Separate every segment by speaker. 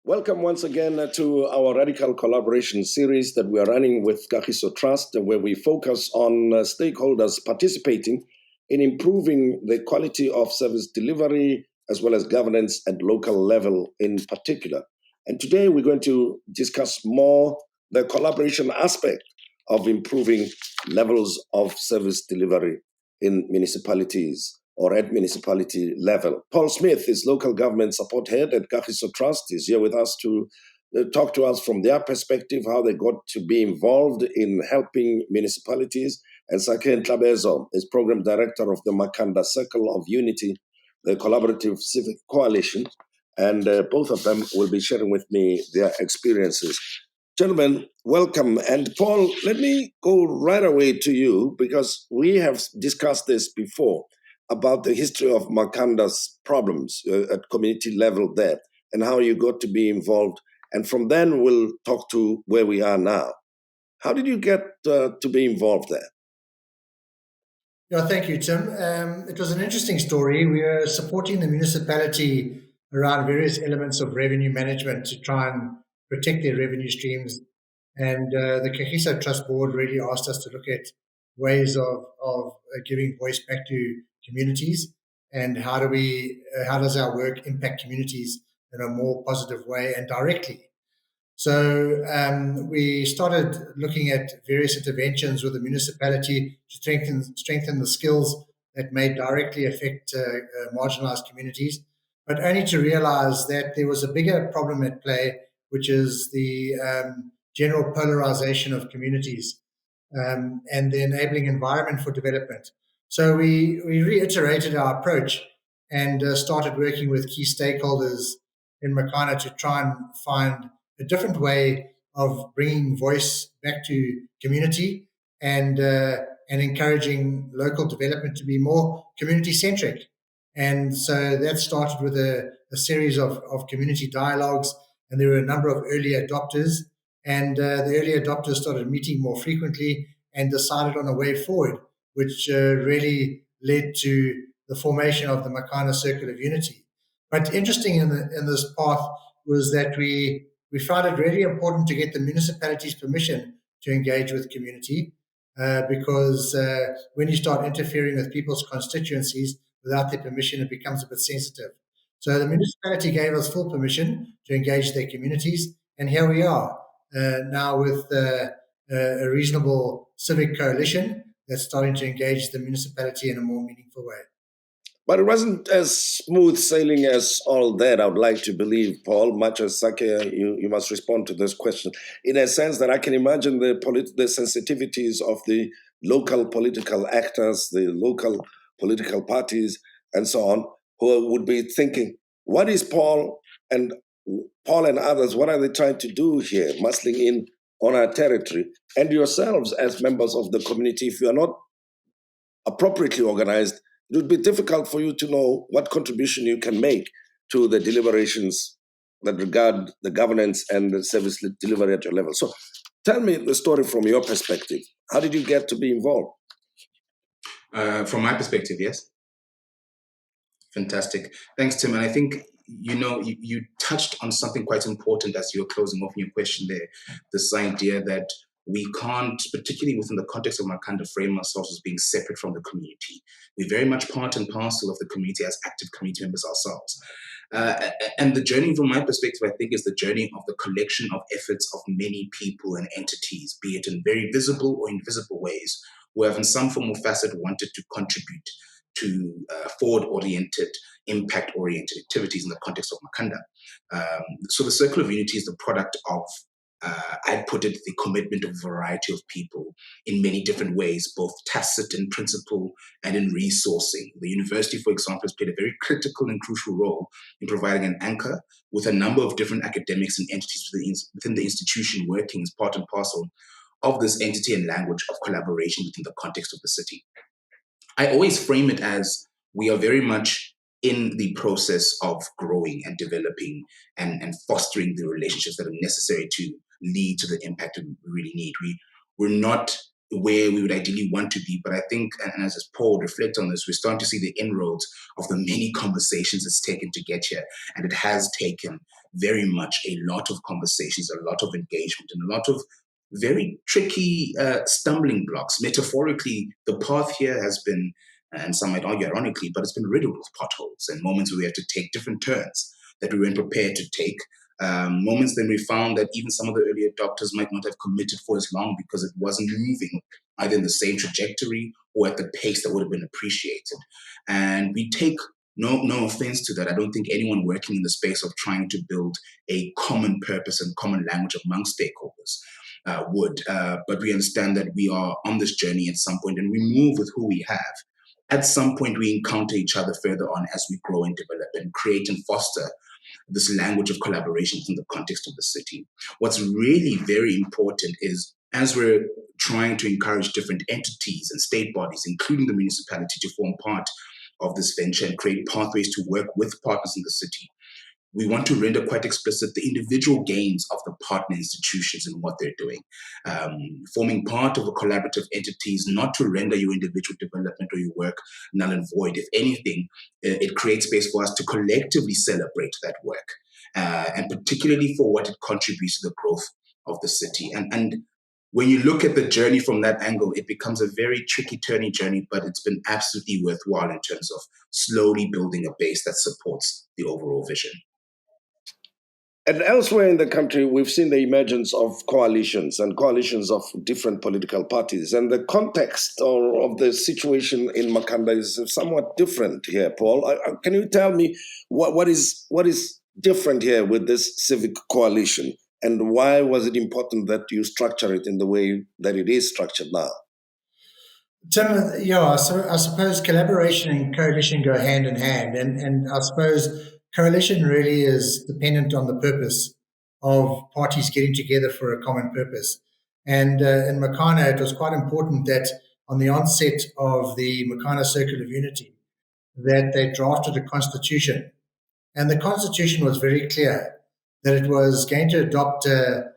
Speaker 1: Welcome once again to our radical collaboration series that we are running with Kagiso Trust, where we focus on stakeholders participating in improving the quality of service delivery as well as governance at local level in particular. And today we're going to discuss more the collaboration aspect of improving levels of service delivery in municipalities or at municipality level. Paul Smith is local government support head at Kagiso Trust. He's here with us to talk to us from their perspective, how they got to be involved in helping municipalities. And Sisesakhe Ntlabezo is program director of the Makana Circle of Unity, the collaborative civic coalition. And both of them will be sharing with me their experiences. Gentlemen, welcome. And Paul, let me go right away to you because we have discussed this before about the history of Makanda's problems at community level there and how you got to be involved. And from then we'll talk to where we are now. How did you get to be involved there?
Speaker 2: Yeah, thank you, Tim. It was an interesting story. We were supporting the municipality around various elements of revenue management to try and protect their revenue streams. And the Kagiso Trust board really asked us to look at ways of giving voice back to communities and how does our work impact communities in a more positive way and directly. So we started looking at various interventions with the municipality to strengthen the skills that may directly affect marginalized communities, but only to realize that there was a bigger problem at play, which is the general polarization of communities and the enabling environment for development. So we reiterated our approach and started working with key stakeholders in Makana to try and find a different way of bringing voice back to community and encouraging local development to be more community centric. And so that started with a series of community dialogues, and there were a number of early adopters. And the early adopters started meeting more frequently and decided on a way forward, which really led to the formation of the Makana Circle of Unity. But interesting in this path was that we found it really important to get the municipality's permission to engage with community because when you start interfering with people's constituencies without their permission, it becomes a bit sensitive. So the municipality gave us full permission to engage their communities, and here we are now with a reasonable civic coalition that's starting to engage the municipality in a more meaningful way.
Speaker 1: But it wasn't as smooth sailing as all that, I would like to believe, Paul. Much as Sake, you must respond to this question. In a sense that I can imagine the sensitivities of the local political actors, the local political parties, and so on, who would be thinking, what is Paul and others, what are they trying to do here, muscling in on our territory? And yourselves as members of the community, if you are not appropriately organized, it would be difficult for you to know what contribution you can make to the deliberations that regard the governance and the service delivery at your level. So tell me the story from your perspective. How did you get to be involved?
Speaker 3: From my perspective, yes. Fantastic. Thanks, Tim. And I think, you touched on something quite important as you were closing off your question there, this idea that we can't, particularly within the context of Makanda, frame ourselves as being separate from the community. We're very much part and parcel of the community as active community members ourselves. And the journey, from my perspective, I think, is the journey of the collection of efforts of many people and entities, be it in very visible or invisible ways, who have in some form or facet wanted to contribute to forward-oriented, impact-oriented activities in the context of Makanda. So the Circle of Unity is the product of, I'd put it, the commitment of a variety of people in many different ways, both tacit in principle and in resourcing. The university, for example, has played a very critical and crucial role in providing an anchor with a number of different academics and entities within the institution working as part and parcel of this entity and language of collaboration within the context of the city. I always frame it as we are very much in the process of growing and developing and fostering the relationships that are necessary to lead to the impact we really need. We're not where we would ideally want to be, but I think, and as Paul reflects on this, we're starting to see the inroads of the many conversations it's taken to get here, and it has taken very much a lot of conversations, a lot of engagement, and a lot of very tricky stumbling blocks. Metaphorically, the path here has been, and some might argue ironically, but it's been riddled with potholes and moments where we have to take different turns that we weren't prepared to take. Moments then we found that even some of the early adopters might not have committed for as long because it wasn't moving either in the same trajectory or at the pace that would have been appreciated. And we take no offense to that. I don't think anyone working in the space of trying to build a common purpose and common language among stakeholders would. But we understand that we are on this journey at some point and we move with who we have. At some point, we encounter each other further on as we grow and develop and create and foster this language of collaboration in the context of the city. What's really very important is as we're trying to encourage different entities and state bodies, including the municipality, to form part of this venture and create pathways to work with partners in the city, we want to render quite explicit the individual gains of the partner institutions and what they're doing. Forming part of a collaborative entity is not to render your individual development or your work null and void. If anything, it creates space for us to collectively celebrate that work, and particularly for what it contributes to the growth of the city. And when you look at the journey from that angle, it becomes a very tricky, turning journey, but it's been absolutely worthwhile in terms of slowly building a base that supports the overall vision.
Speaker 1: And elsewhere in the country, we've seen the emergence of coalitions and coalitions of different political parties. And the context of the situation in Makanda is somewhat different here, Paul. Can you tell me what is different here with this civic coalition? And why was it important that you structure it in the way that it is structured now?
Speaker 2: Tim, yeah, so I suppose collaboration and coalition go hand in hand. And I suppose coalition really is dependent on the purpose of parties getting together for a common purpose. And in Makana, it was quite important that on the onset of the Makana Circle of Unity, that they drafted a constitution. And the constitution was very clear that it was going to adopt a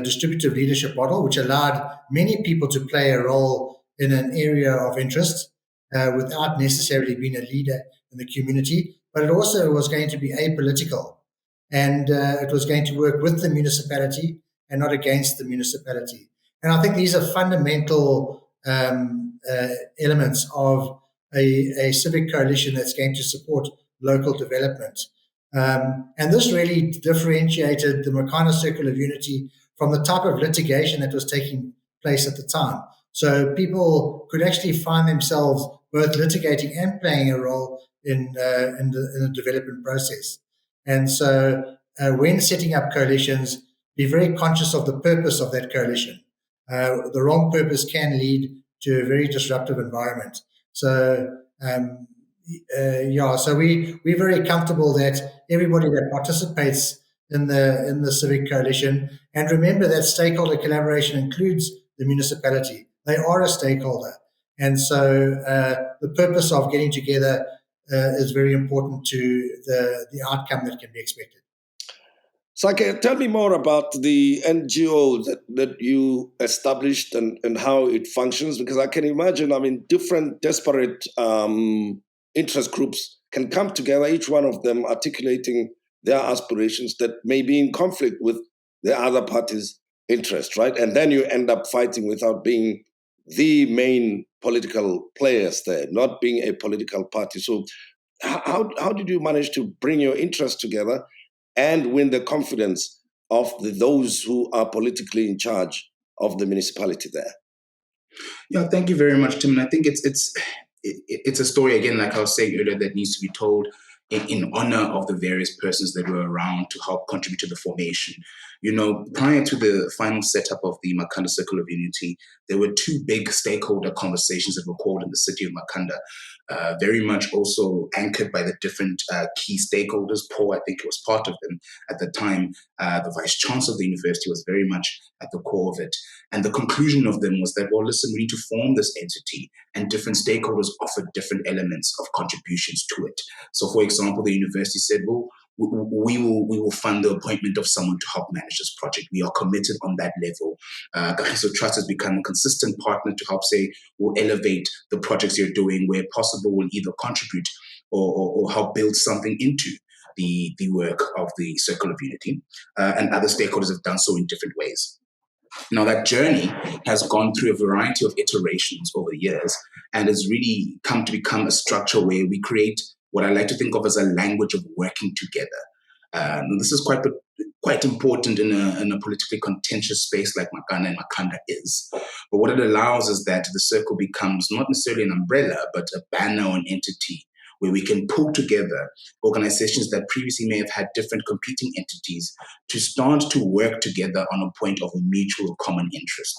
Speaker 2: distributive leadership model, which allowed many people to play a role in an area of interest without necessarily being a leader in the community. But it also was going to be apolitical, and it was going to work with the municipality and not against the municipality. And I think these are fundamental elements of a civic coalition that's going to support local development. And this really differentiated the Makana Circle of Unity from the type of litigation that was taking place at the time. So people could actually find themselves both litigating and playing a role in the development process. And so when setting up coalitions, be very conscious of the purpose of that coalition. The wrong purpose can lead to a very disruptive environment. So so we're very comfortable that everybody that participates in the civic coalition, and remember that stakeholder collaboration includes the municipality. They are a stakeholder. And so the purpose of getting together is very important to the outcome that can be expected.
Speaker 1: Sake, tell me more about the NGO that you established and how it functions, because I can imagine, different disparate interest groups can come together, each one of them articulating their aspirations that may be in conflict with the other party's interest, right? And then you end up fighting without being the main political players there, not being a political party. So how did you manage to bring your interests together and win the confidence of those who are politically in charge of the municipality there?
Speaker 3: Yeah, thank you very much, Tim. And I think it's a story, again, like I was saying earlier, that needs to be told in honor of the various persons that were around to help contribute to the formation. Prior to the final setup of the Makana Circle of Unity, there were two big stakeholder conversations that were called in the city of Makanda, very much also anchored by the different key stakeholders. Paul, I think, was part of them at the time. The vice chancellor of the university was very much at the core of it. And the conclusion of them was that, well, listen, we need to form this entity, and different stakeholders offered different elements of contributions to it. So, for example, the university said, well, we will fund the appointment of someone to help manage this project. We are committed on that level. Kagiso Trust has become a consistent partner to help say, we'll elevate the projects you're doing where possible, will either contribute or help build something into the work of the Circle of Unity, and other stakeholders have done so in different ways. Now, that journey has gone through a variety of iterations over the years and has really come to become a structure where we create what I like to think of as a language of working together. This is quite important in a politically contentious space like Makana and Makanda is. But what it allows is that the circle becomes not necessarily an umbrella, but a banner or an entity where we can pull together organizations that previously may have had different competing entities to start to work together on a point of mutual common interest.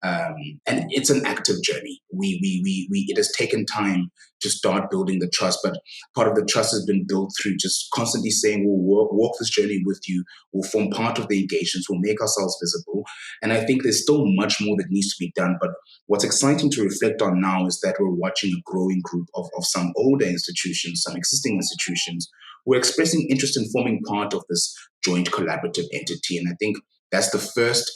Speaker 3: And it's an active journey. It has taken time to start building the trust, but part of the trust has been built through just constantly saying, we'll walk this journey with you, we'll form part of the engagements, we'll make ourselves visible. And I think there's still much more that needs to be done. But what's exciting to reflect on now is that we're watching a growing group of some older institutions, some existing institutions, who are expressing interest in forming part of this joint collaborative entity. And I think that's the first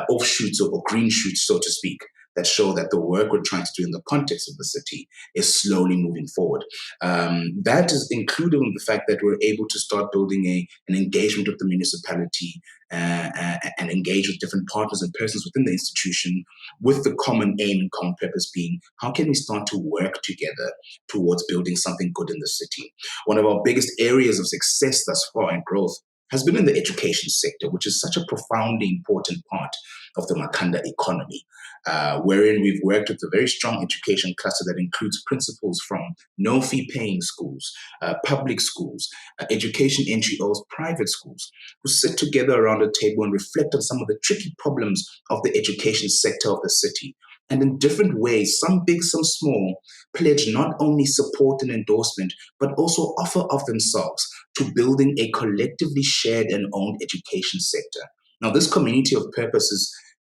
Speaker 3: offshoots or green shoots, so to speak, that show that the work we're trying to do in the context of the city is slowly moving forward. That is included in the fact that we're able to start building an engagement with the municipality and engage with different partners and persons within the institution with the common aim and common purpose being, how can we start to work together towards building something good in the city? One of our biggest areas of success thus far and growth has been in the education sector, which is such a profoundly important part of the Makanda economy, wherein we've worked with a very strong education cluster that includes principals from no-fee paying schools, public schools, education NGOs, private schools, who sit together around a table and reflect on some of the tricky problems of the education sector of the city. And in different ways, some big, some small, pledge not only support and endorsement, but also offer of themselves to building a collectively shared and owned education sector. Now, this community of purpose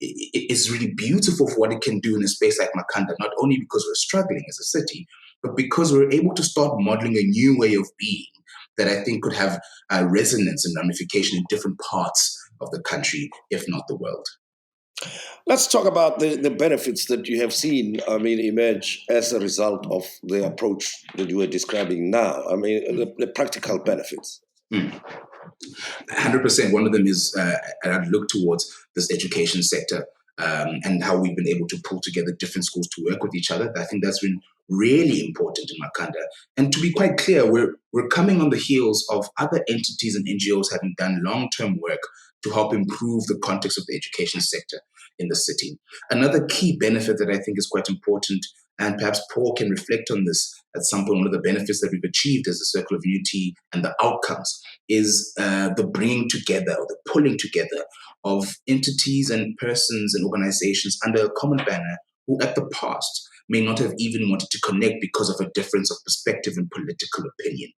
Speaker 3: is really beautiful for what it can do in a space like Makanda, not only because we're struggling as a city, but because we're able to start modeling a new way of being that I think could have resonance and ramification in different parts of the country, if not the world.
Speaker 1: Let's talk about the benefits that you have seen, emerge as a result of the approach that you were describing now. The practical benefits.
Speaker 3: 100%. One of them is, and I'd look towards this education sector and how we've been able to pull together different schools to work with each other. I think that's been really important in Makanda. And to be quite clear, we're coming on the heels of other entities and NGOs having done long-term work to help improve the context of the education sector in the city. Another key benefit that I think is quite important, and perhaps Paul can reflect on this at some point, one of the benefits that we've achieved as a Circle of Unity and the outcomes is the bringing together or the pulling together of entities and persons and organizations under a common banner who at the past may not have even wanted to connect because of a difference of perspective and political opinion.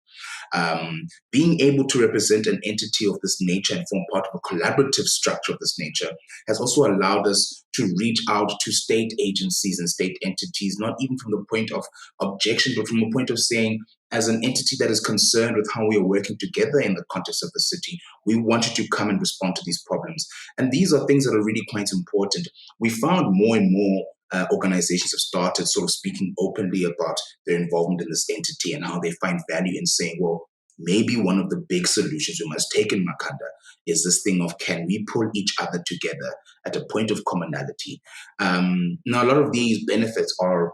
Speaker 3: Being able to represent an entity of this nature and form part of a collaborative structure of this nature has also allowed us to reach out to state agencies and state entities, not even from the point of objection, but from a point of saying, as an entity that is concerned with how we are working together in the context of the city, we want you to come and respond to these problems. And these are things that are really quite important. We found more and more organizations have started sort of speaking openly about their involvement in this entity and how they find value in saying, well, maybe one of the big solutions we must take in Makanda is this thing of, can we pull each other together at a point of commonality? Now, a lot of these benefits are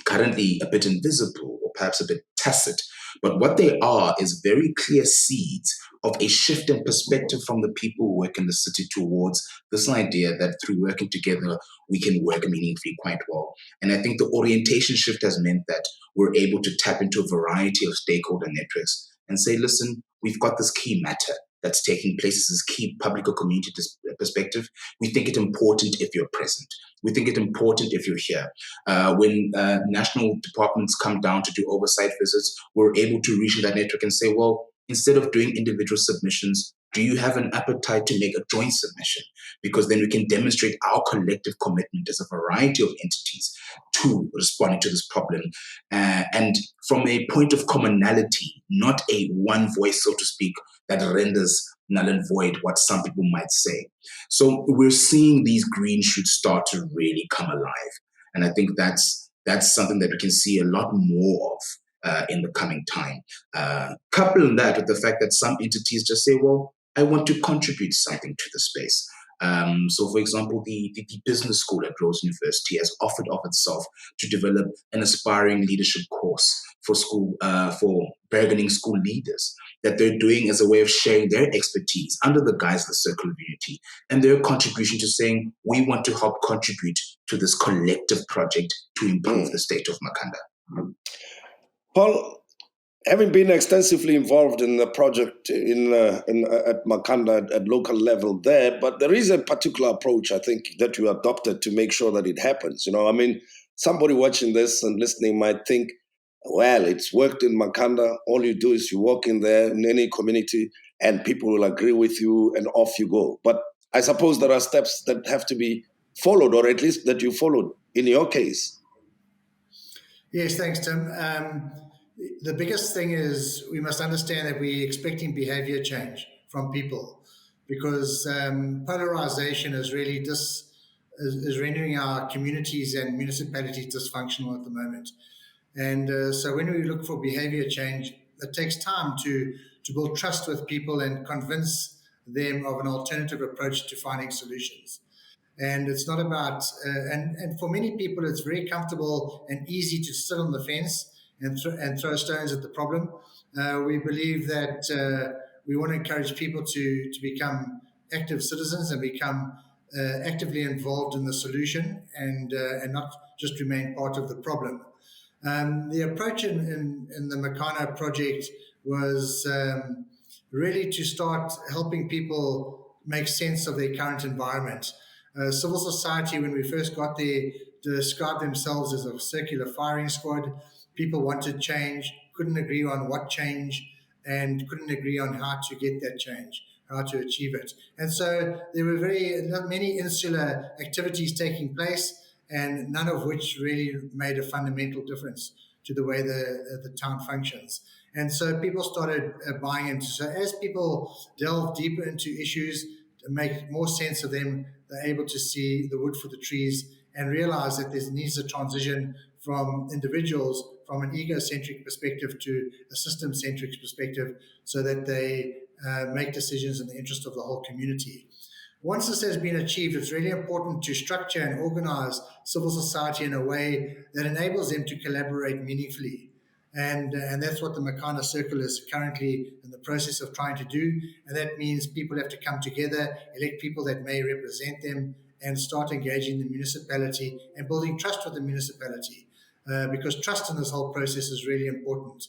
Speaker 3: currently a bit invisible or perhaps a bit tacit, but what they are is very clear seeds of a shift in perspective from the people who work in the city towards this idea that through working together, we can work meaningfully quite well. And I think the orientation shift has meant that we're able to tap into a variety of stakeholder networks and say, listen, we've got this key matter that's taking place, this key public or community perspective. We think it important if you're present. We think it important if you're here. When national departments come down to do oversight visits, we're able to reach that network and say, well, instead of doing individual submissions, do you have an appetite to make a joint submission? Because then we can demonstrate our collective commitment as a variety of entities to responding to this problem. And from a point of commonality, not a one voice, so to speak, that renders null and void what some people might say. So we're seeing these green shoots start to really come alive. And I think that's something that we can see a lot more of in the coming time. Couple that with the fact that some entities just say, well, I want to contribute something to the space. So, for example, the business school at Rose University has offered of itself to develop an aspiring leadership course for bargaining school leaders that they're doing as a way of sharing their expertise under the guise of the Circle of Unity and their contribution to saying, we want to help contribute to this collective project to improve the state of Makanda.
Speaker 1: Paul, having been extensively involved in the project at Makanda at local level there, but there is a particular approach, I think, that you adopted to make sure that it happens. Somebody watching this and listening might think, well, it's worked in Makanda. All you do is you walk in there in any community and people will agree with you and off you go. But I suppose there are steps that have to be followed, or at least that you followed in your case.
Speaker 2: Yes, thanks, Tim. The biggest thing is we must understand that we're expecting behavior change from people because polarization is really is rendering our communities and municipalities dysfunctional at the moment. And so when we look for behavior change, it takes time to build trust with people and convince them of an alternative approach to finding solutions. And it's not about, and for many people, it's very comfortable and easy to sit on the fence and throw stones at the problem. We believe that we want to encourage people to become active citizens and become actively involved in the solution and not just remain part of the problem. The approach in the Makana project was really to start helping people make sense of their current environment. Civil society, when we first got there, described themselves as a circular firing squad. People wanted change, couldn't agree on what change, and couldn't agree on how to get that change, how to achieve it. And so there were many insular activities taking place, and none of which really made a fundamental difference to the way the town functions. And so people started buying into. So as people delve deeper into issues, to make more sense of them, they're able to see the wood for the trees and realize that there needs a transition from individuals from an egocentric perspective to a system-centric perspective so that they make decisions in the interest of the whole community. Once this has been achieved, it's really important to structure and organize civil society in a way that enables them to collaborate meaningfully. And that's what the Makana Circle is currently in the process of trying to do. And that means people have to come together, elect people that may represent them, and start engaging the municipality and building trust with the municipality, because trust in this whole process is really important.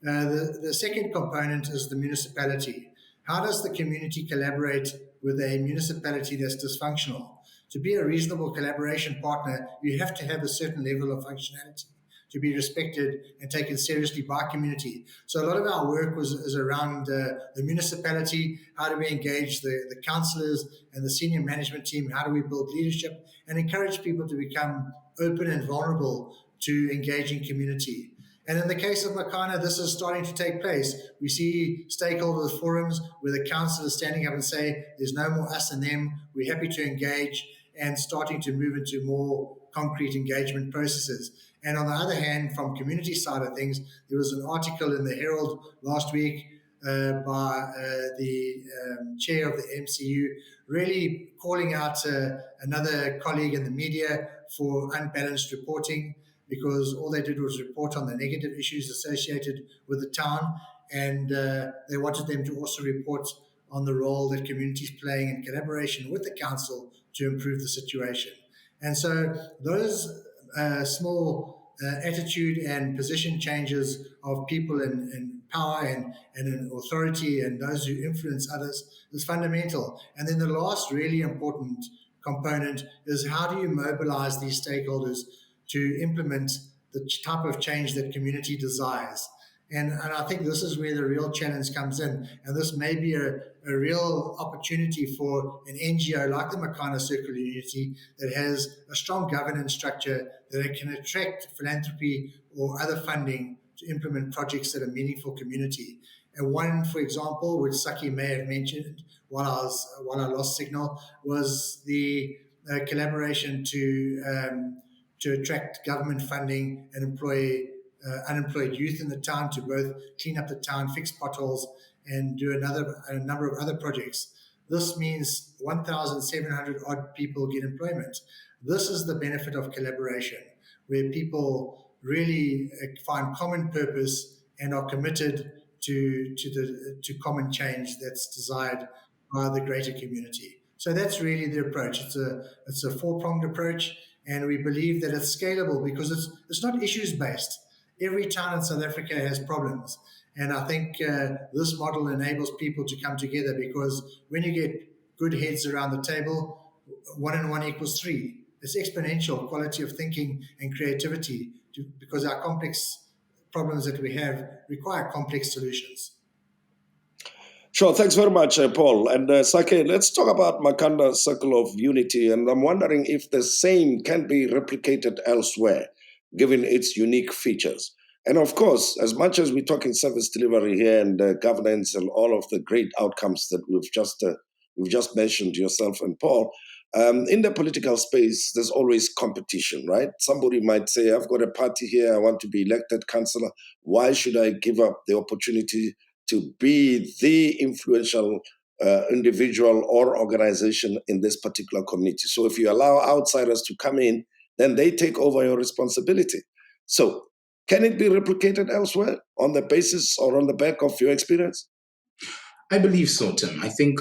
Speaker 2: The second component is the municipality. How does the community collaborate with a municipality that's dysfunctional? To be a reasonable collaboration partner, you have to have a certain level of functionality to be respected and taken seriously by community. So a lot of our work is around the municipality. How do we engage the councillors and the senior management team? How do we build leadership and encourage people to become open and vulnerable to engaging community? And in the case of Makana, this is starting to take place. We see stakeholder forums where the council is standing up and say, there's no more us and them, we're happy to engage, and starting to move into more concrete engagement processes. And on the other hand, from community side of things, there was an article in the Herald last week by the chair of the MCU, really calling out another colleague in the media for unbalanced reporting, because all they did was report on the negative issues associated with the town, and they wanted them to also report on the role that communities playing in collaboration with the council to improve the situation. And so those small attitude and position changes of people in power and in authority and those who influence others is fundamental. And then the last really important component is how do you mobilize these stakeholders to implement the type of change that community desires. And I think this is where the real challenge comes in. And this may be a real opportunity for an NGO like the Makana Circle of Unity that has a strong governance structure that it can attract philanthropy or other funding to implement projects that are meaningful community. And one, for example, which Saki may have mentioned while I lost signal, was the collaboration to attract government funding and employ unemployed youth in the town to both clean up the town, fix potholes, and do a number of other projects. This means 1,700 odd people get employment. This is the benefit of collaboration, where people really find common purpose and are committed to common change that's desired by the greater community. So that's really the approach. It's a four-pronged approach, and we believe that it's scalable because it's not issues based. Every town in South Africa has problems, and I think this model enables people to come together, because when you get good heads around the table, 1 and 1 equals 3. It's exponential quality of thinking and creativity, because our complex problems that we have require complex solutions.
Speaker 1: Sure, thanks very much, Paul. And Sakhe, let's talk about Makana Circle of Unity. And I'm wondering if the same can be replicated elsewhere, given its unique features. And of course, as much as we're talking service delivery here and governance and all of the great outcomes that we've just mentioned, yourself and Paul, in the political space, there's always competition, right? Somebody might say, I've got a party here, I want to be elected councillor. Why should I give up the opportunity to be the influential individual or organization in this particular community? So if you allow outsiders to come in, then they take over your responsibility. So can it be replicated elsewhere on the basis or on the back of your experience?
Speaker 3: I believe so, Tim. I think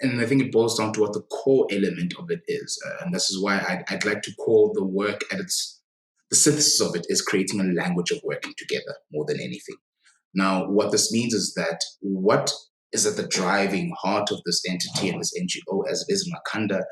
Speaker 3: it boils down to what the core element of it is. And this is why I'd like to call the work the synthesis of it is creating a language of working together more than anything. Now, what this means is that what is at the driving heart of this entity and this NGO, as it is in Makanda,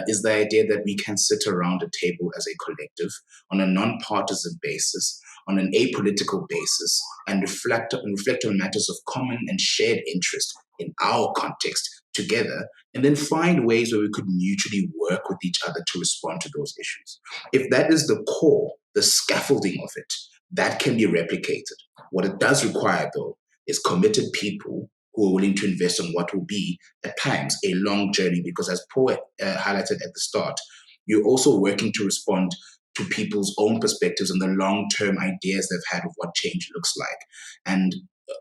Speaker 3: is the idea that we can sit around a table as a collective on a non-partisan basis, on an apolitical basis, and reflect on matters of common and shared interest in our context together, and then find ways where we could mutually work with each other to respond to those issues. If that is the core, the scaffolding of it, that can be replicated. What it does require, though, is committed people who are willing to invest on what will be, at times, a long journey, because as Paul highlighted at the start, you're also working to respond to people's own perspectives and the long-term ideas they've had of what change looks like. And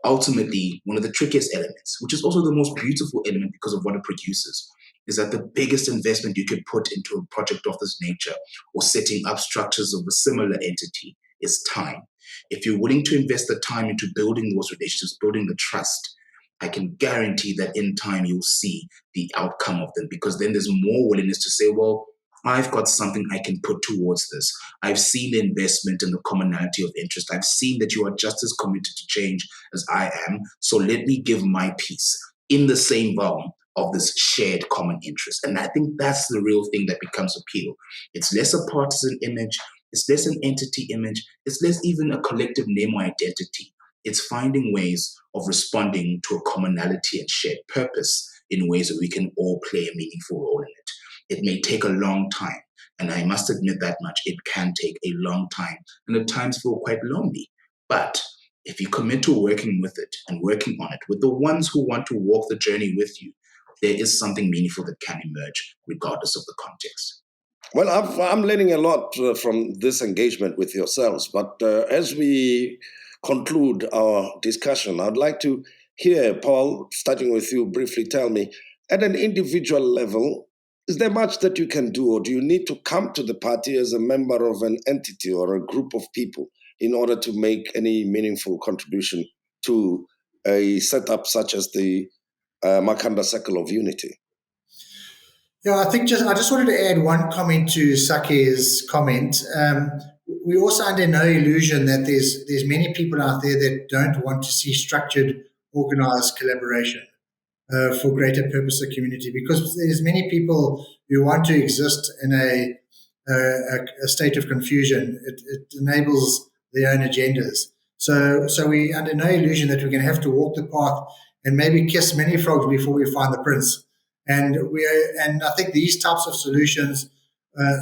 Speaker 3: ultimately, one of the trickiest elements, which is also the most beautiful element because of what it produces, is that the biggest investment you could put into a project of this nature or setting up structures of a similar entity is time. If you're willing to invest the time into building those relationships, building the trust, I can guarantee that in time you'll see the outcome of them, because then there's more willingness to say, well, I've got something I can put towards this. I've seen the investment and the commonality of interest. I've seen that you are just as committed to change as I am. So let me give my piece in the same realm of this shared common interest. And I think that's the real thing that becomes appeal. It's less a partisan image. It's less an entity image. It's less even a collective name or identity. It's finding ways of responding to a commonality and shared purpose in ways that we can all play a meaningful role in it. It may take a long time, and I must admit that much. It can take a long time, and at times feel quite lonely. But if you commit to working with it and working on it with the ones who want to walk the journey with you, there is something meaningful that can emerge regardless of the context.
Speaker 1: Well, I'm learning a lot from this engagement with yourselves. But as we conclude our discussion, I'd like to hear, Paul, starting with you, briefly tell me, at an individual level, is there much that you can do, or do you need to come to the party as a member of an entity or a group of people in order to make any meaningful contribution to a setup such as the Makana Circle of Unity?
Speaker 2: Yeah, I just wanted to add one comment to Sakhe's comment. We're also under no illusion that there's many people out there that don't want to see structured, organized collaboration for greater purpose of community, because there's many people who want to exist in a state of confusion. It enables their own agendas. So we under no illusion that we're going to have to walk the path and maybe kiss many frogs before we find the prince. And I think these types of solutions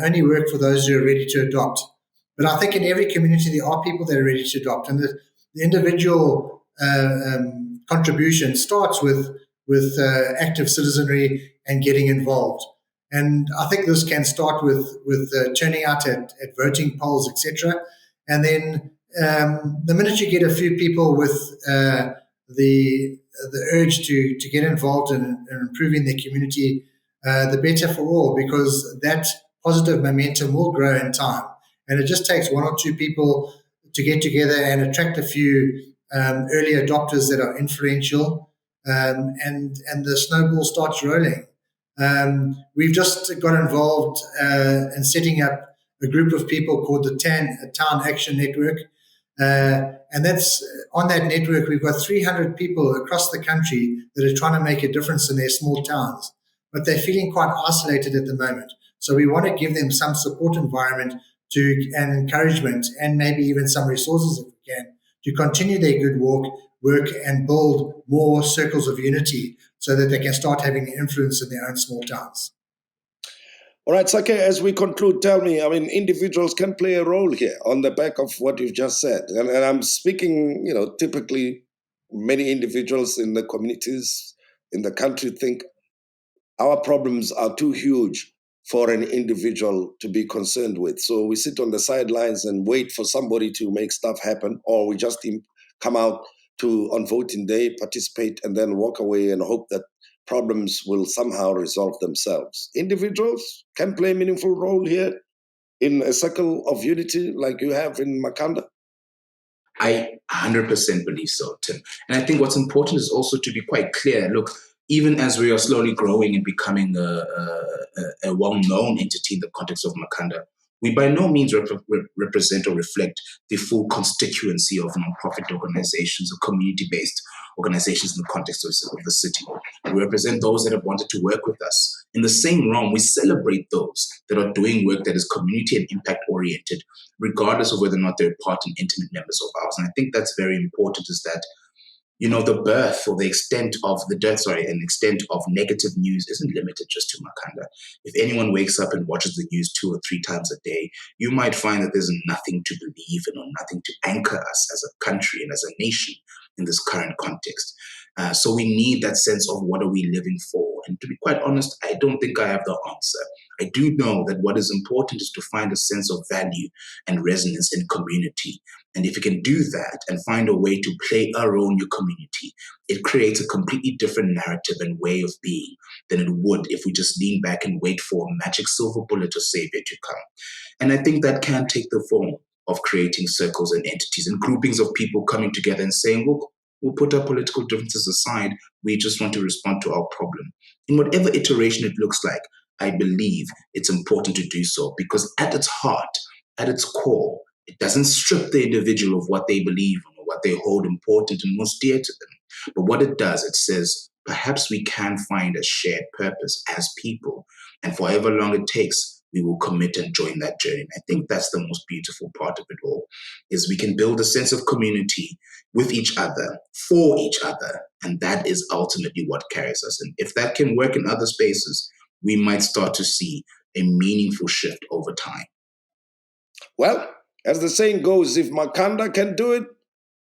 Speaker 2: only work for those who are ready to adopt. But I think in every community there are people that are ready to adopt, and the individual contribution starts with active citizenry and getting involved. And I think this can start with turning out at voting polls, etc. And then the minute you get a few people with the urge to get involved in improving their community, the better for all, because that positive momentum will grow in time. And it just takes one or two people to get together and attract a few early adopters that are influential, and the snowball starts rolling. We've just got involved in setting up a group of people called the Town Action Network. And that's on that network, we've got 300 people across the country that are trying to make a difference in their small towns, but they're feeling quite isolated at the moment. So we want to give them some support environment and encouragement, and maybe even some resources if we can, to continue their good work and build more circles of unity so that they can start having influence in their own small towns.
Speaker 1: All right, Sakhe, as we conclude, tell me, individuals can play a role here on the back of what you've just said. And I'm speaking, typically many individuals in the communities in the country think our problems are too huge for an individual to be concerned with. So we sit on the sidelines and wait for somebody to make stuff happen, or we just come out on voting day, participate, and then walk away and hope that problems will somehow resolve themselves. Individuals can play a meaningful role here in a circle of unity like you have in Makanda.
Speaker 3: I 100% believe so, Tim. And I think what's important is also to be quite clear. Look, even as we are slowly growing and becoming a well-known entity in the context of Makanda, we by no means represent or reflect the full constituency of nonprofit organizations or community-based organizations in the context of the city. We represent those that have wanted to work with us. In the same realm, we celebrate those that are doing work that is community and impact-oriented, regardless of whether or not they're part and intimate members of ours. And I think that's very important, is that the birth or the extent of the death, and extent of negative news isn't limited just to Makanda. If anyone wakes up and watches the news 2 or 3 times a day, you might find that there's nothing to believe in or nothing to anchor us as a country and as a nation in this current context. So we need that sense of what are we living for? And to be quite honest, I don't think I have the answer. I do know that what is important is to find a sense of value and resonance in community. And if you can do that and find a way to play a role in your community, it creates a completely different narrative and way of being than it would if we just lean back and wait for a magic silver bullet or savior to come. And I think that can take the form of creating circles and entities and groupings of people coming together and saying, look, we'll put our political differences aside. We just want to respond to our problem. In whatever iteration it looks like, I believe it's important to do so, because at its heart, at its core, it doesn't strip the individual of what they believe in or what they hold important and most dear to them. But what it does, it says, perhaps we can find a shared purpose as people, and for however long it takes, we will commit and join that journey. And I think that's the most beautiful part of it all, is we can build a sense of community with each other, for each other, and that is ultimately what carries us. And if that can work in other spaces, we might start to see a meaningful shift over time.
Speaker 1: Well, as the saying goes, if Makanda can do it,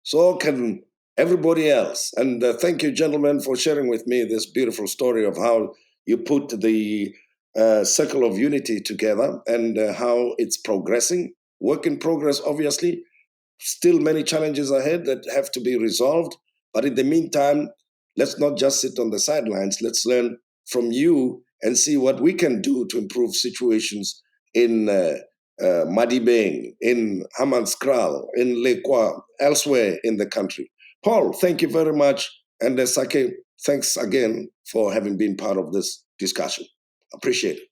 Speaker 1: so can everybody else. And thank you, gentlemen, for sharing with me this beautiful story of how you put the Circle of Unity together and how it's progressing. Work in progress, obviously. Still many challenges ahead that have to be resolved. But in the meantime, let's not just sit on the sidelines. Let's learn from you and see what we can do to improve situations in Madibeng, in Hammanskraal, in Lekwa, elsewhere in the country. Paul, thank you very much. And Sakhe, thanks again for having been part of this discussion. Appreciate it.